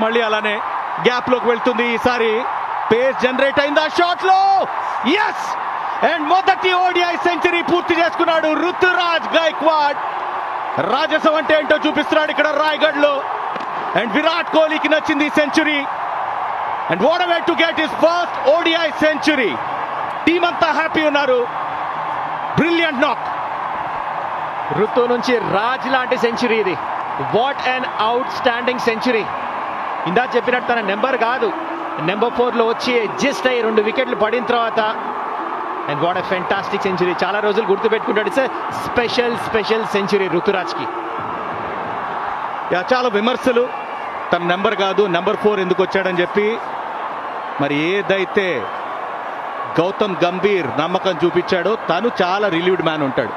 మళ్ళీ అలానే గ్యాప్ లోకి వెళ్తుంది. ఈసారి పేస్ జనరేట్ అయింది ఆ షాట్ లో. ఎస్, అండ్ మొదటి ఓడిఐ సెంచరీ పూర్తి చేసుకున్నాడు రుతురాజ్ గైక్వాడ్. రాజసం అంటే ఏంటో చూపిస్తున్నాడు ఇక్కడ రాయ్గఢ్ లో. అండ్ విరాట్ కోహ్లీకి నచ్చింది century. And what a way to get his first ODI century. Team అంతా హ్యాపీ ఉన్నారు. బ్రిలియంట్ నాక్. ఋతు నుంచి రాజ్ లాంటి సెంచరీ ఇది. What and out standing century. ఇందా చెప్పినట్టు తన నెంబర్ కాదు, నెంబర్ 4 లో వచ్చి అడ్జస్ట్ అయ్యి 2 వికెట్లు పడిన తర్వాత and what a fantastic century. చాలా రోజులు గుర్తుపెట్టుకుంటాడు. ఇట్స్ స్పెషల్ సెంచరీ ఋతురాజ్కి. చాలా విమర్శలు, తన నెంబర్ కాదు నెంబర్ 4 ఎందుకు వచ్చాడని చెప్పి. మరి ఏదైతే గౌతమ్ గంభీర్ నమ్మకం చూపించాడో తను చాలా రిలీవ్డ్ మ్యాన్ ఉంటాడు.